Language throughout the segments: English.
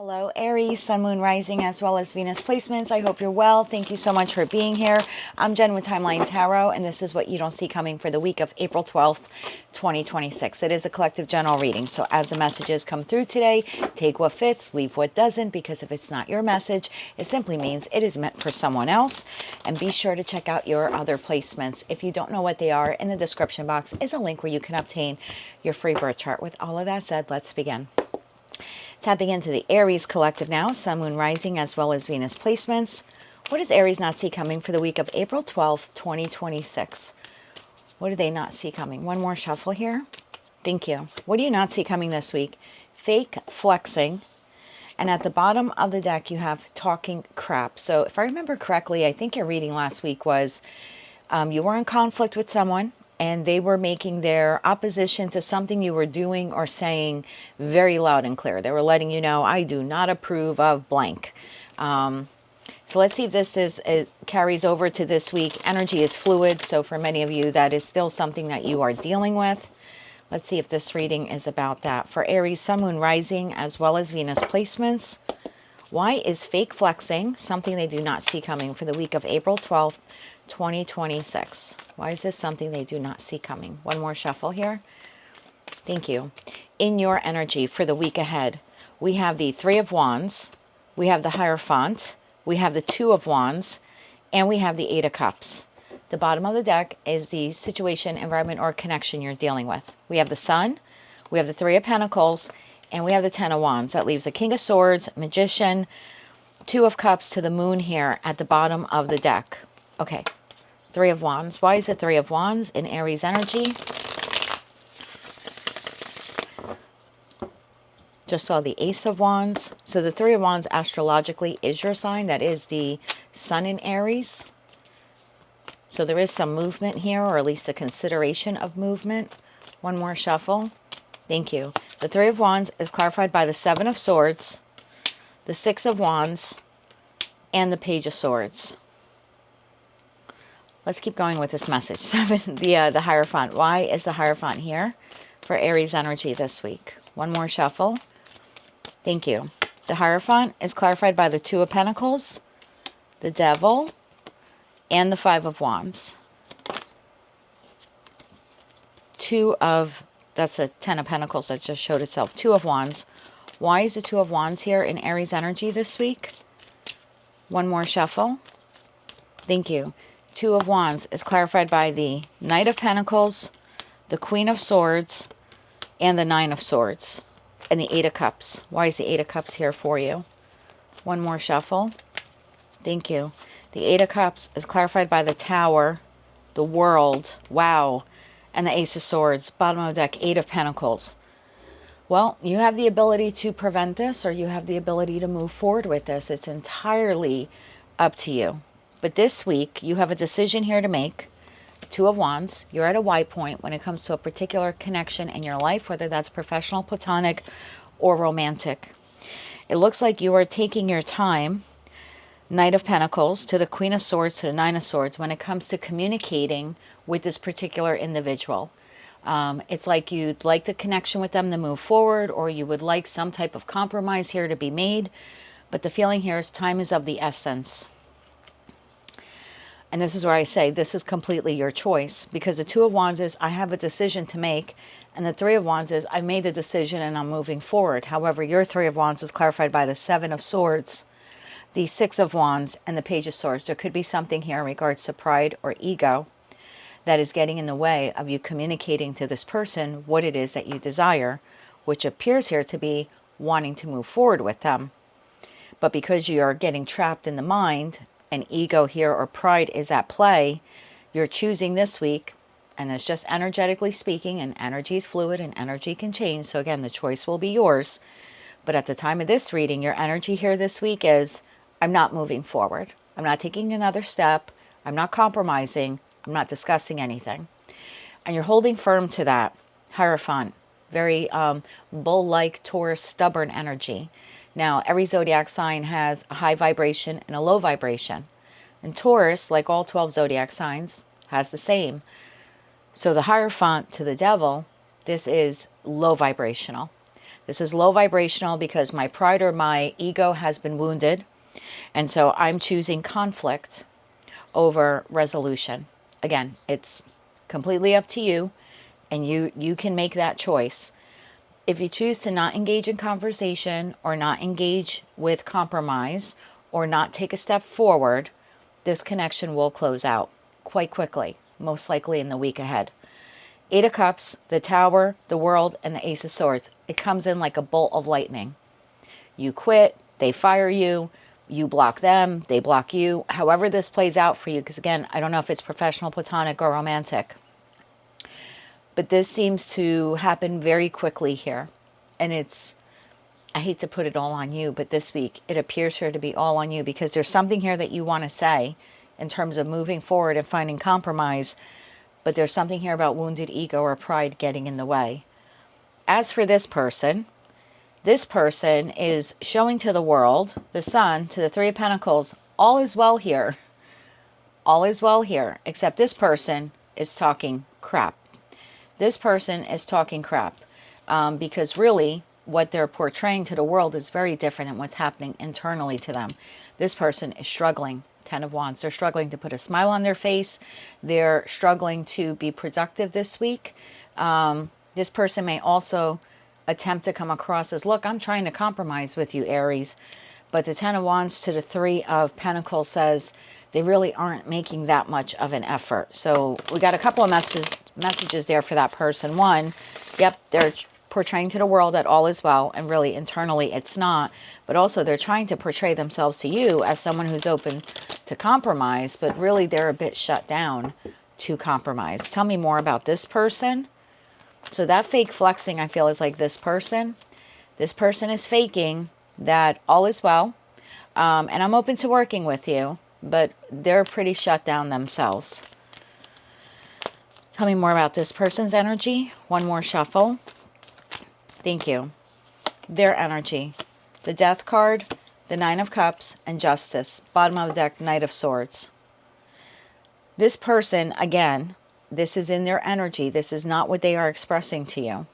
Hello, Aries, Sun, Moon, Rising, as well as Venus placements. I hope you're well. Thank you so much for being here. I'm Jen with Timeline Tarot, and this is what you don't see coming for the week of April 12th, 2026. It is a collective general reading, so as the messages come through today, take what fits, leave what doesn't, because if it's not your message, it simply means it is meant for someone else. And be sure to check out your other placements. If you don't know what they are, in the description box is a link where you can obtain your free birth chart. With all of that said, let's begin. Tapping into the Aries collective now, Sun, Moon, Rising, as well as Venus placements. What does Aries not see coming for the week of April 12th, 2026? What do they not see coming? One more shuffle here. Thank you. What do you not see coming this week? Fake flexing. And at the bottom of the deck, you have talking crap. So if I remember correctly, I think your reading last week was you were in conflict with someone, and they were making their opposition to something you were doing or saying very loud and clear. They were letting you know, I do not approve of blank. So let's see if this carries over to this week. Energy is fluid, so for many of you, that is still something that you are dealing with. Let's see if this reading is about that. For Aries, Sun, Moon, Rising, as well as Venus placements, why is fake flexing something they do not see coming for the week of April 12th, 2026? Why is this something they do not see coming? One more shuffle here. Thank you. In your energy for the week ahead, we have the Three of Wands, we have the Hierophant, we have the Two of Wands, and we have the Eight of Cups. The bottom of the deck is the situation, environment, or connection you're dealing with. We have the Sun, we have the Three of Pentacles, and we have the Ten of Wands. That leaves a King of Swords, Magician, Two of Cups to the Moon here at the bottom of the deck. Okay, Three of Wands. Why is it Three of Wands in Aries energy? Just saw the Ace of Wands. So the Three of Wands astrologically is your sign. That is the Sun in Aries. So there is some movement here, or at least a consideration of movement. One more shuffle. Thank you. The Three of Wands is clarified by the Seven of Swords, the Six of Wands, and the Page of Swords. Let's keep going with this message. The Hierophant. Why is the Hierophant here for Aries energy this week? One more shuffle. Thank you. The Hierophant is clarified by the Two of Pentacles, the Devil, and the Five of Wands. That's a Ten of Pentacles that just showed itself. Two of Wands. Why is the Two of Wands here in Aries energy this week? One more shuffle. Thank you. Two of Wands is clarified by the Knight of Pentacles, the Queen of Swords, and the Nine of Swords, and the Eight of Cups. Why is the Eight of Cups here for you? One more shuffle. Thank you. The Eight of Cups is clarified by the Tower, the World, wow, and the Ace of Swords. Bottom of the deck, Eight of Pentacles. Well, you have the ability to prevent this, or you have the ability to move forward with this. It's entirely up to you. But this week, you have a decision here to make. Two of Wands. You're at a Y point when it comes to a particular connection in your life, whether that's professional, platonic, or romantic. It looks like you are taking your time, Knight of Pentacles to the Queen of Swords to the Nine of Swords, when it comes to communicating with this particular individual. It's like you'd like the connection with them to move forward, or you would like some type of compromise here to be made. But the feeling here is time is of the essence. And this is where I say this is completely your choice, because the Two of Wands is I have a decision to make, and the Three of Wands is I made the decision and I'm moving forward. However, your Three of Wands is clarified by the Seven of Swords, the Six of Wands, and the Page of Swords. There could be something here in regards to pride or ego that is getting in the way of you communicating to this person what it is that you desire, which appears here to be wanting to move forward with them. But because you are getting trapped in the mind, and ego here or pride is at play, you're choosing this week, and it's just energetically speaking, and energy is fluid and energy can change. So again, the choice will be yours. But at the time of this reading, your energy here this week is, I'm not moving forward. I'm not taking another step. I'm not compromising. I'm not discussing anything. And you're holding firm to that. Hierophant, very bull-like, Taurus, stubborn energy. Now, every zodiac sign has a high vibration and a low vibration. And Taurus, like all 12 zodiac signs, has the same. So the Hierophant to the Devil, this is low vibrational. This is low vibrational because my pride or my ego has been wounded. And so I'm choosing conflict over resolution. Again, it's completely up to you, and you can make that choice. If you choose to not engage in conversation or not engage with compromise or not take a step forward, this connection will close out quite quickly, most likely in the week ahead. Eight of Cups, the Tower, the World, and the Ace of Swords. It comes in like a bolt of lightning. You quit, they fire you, you block them, they block you. However this plays out for you, because again, I don't know if it's professional, platonic, or romantic. But this seems to happen very quickly here. And it's, I hate to put it all on you, but this week it appears here to be all on you because there's something here that you want to say in terms of moving forward and finding compromise. But there's something here about wounded ego or pride getting in the way. As for this person is showing to the world, the Sun, to the Three of Pentacles, all is well here. All is well here, except this person is talking crap. This person is talking crap because really what they're portraying to the world is very different than what's happening internally to them. This person is struggling. Ten of Wands. They're struggling to put a smile on their face. They're struggling to be productive this week. This person may also attempt to come across as, look, I'm trying to compromise with you, Aries. But the Ten of Wands to the Three of Pentacles says they really aren't making that much of an effort. So we got a couple of messages there for that person. One, yep, they're portraying to the world that all is well, and really internally it's not. But also they're trying to portray themselves to you as someone who's open to compromise, but really they're a bit shut down to compromise. Tell me more about this person. So that fake flexing, I feel, is like this person. This person is faking that all is well, and I'm open to working with you, but they're pretty shut down themselves. Tell me more about this person's energy. One more shuffle. Thank you. Their energy. The Death card, the Nine of Cups, and Justice. Bottom of the deck, Knight of Swords. This person, again, this is in their energy. This is not what they are expressing to you.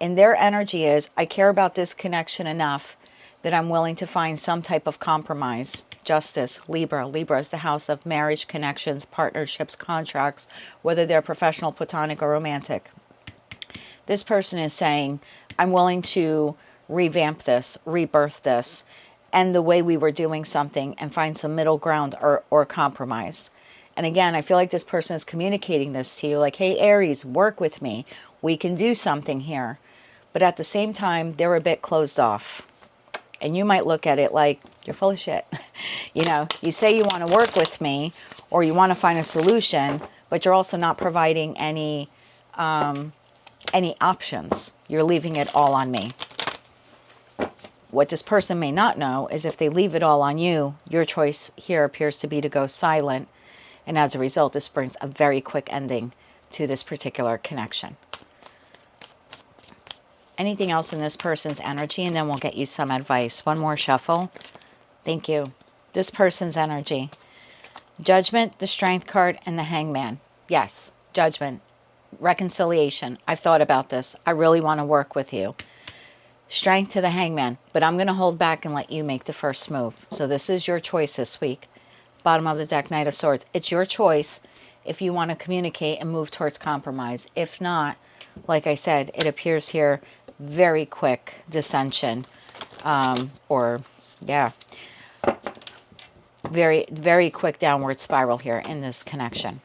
And their energy is, I care about this connection enough that I'm willing to find some type of compromise. Justice, Libra. Libra is the house of marriage, connections, partnerships, contracts, whether they're professional, platonic, or romantic. This person is saying, I'm willing to revamp this, rebirth this, and the way we were doing something and find some middle ground or compromise. And again, I feel like this person is communicating this to you, like, hey, Aries, work with me. We can do something here. But at the same time, they're a bit closed off. And you might look at it like, you're full of shit. You know, you say you want to work with me or you want to find a solution, but you're also not providing any options. You're leaving it all on me. What this person may not know is if they leave it all on you, your choice here appears to be to go silent. And as a result, this brings a very quick ending to this particular connection. Anything else in this person's energy, and then we'll get you some advice. One more shuffle. Thank you. This person's energy. Judgment, the Strength card, and the Hangman. Yes, judgment, reconciliation. I've thought about this. I really want to work with you. Strength to the Hangman, but I'm going to hold back and let you make the first move. So this is your choice this week. Bottom of the deck, Knight of Swords. It's your choice if you want to communicate and move towards compromise. If not, like I said, it appears here very quick dissension, very, very quick downward spiral here in this connection.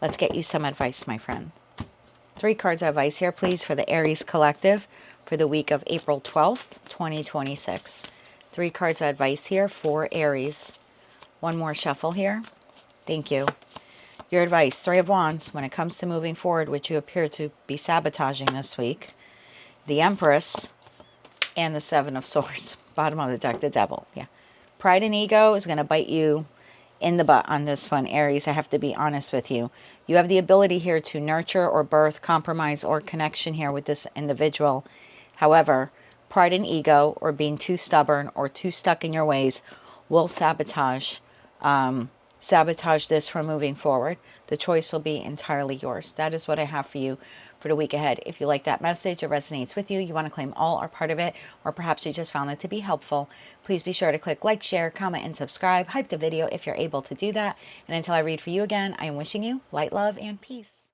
Let's get you some advice, my friend. 3 cards of advice here, please, for the Aries Collective for the week of April 12th, 2026. 3 cards of advice here for Aries. One more shuffle here. Thank you. Your advice, 3 of Wands, when it comes to moving forward, which you appear to be sabotaging this week. The Empress and the 7 of Swords. Bottom of the deck, the Devil. Yeah. Pride and ego is going to bite you in the butt on this one, Aries. I have to be honest with you. You have the ability here to nurture or birth, compromise, or connection here with this individual. However, pride and ego, or being too stubborn or too stuck in your ways, will sabotage this from moving forward. The choice will be entirely yours. That is what I have for you for the week ahead. If you like that message, it resonates with you, you want to claim all or part of it, or perhaps you just found it to be helpful, please be sure to click like, share, comment, and subscribe. Hype the video if you're able to do that. And until I read for you again, I am wishing you light, love, and peace.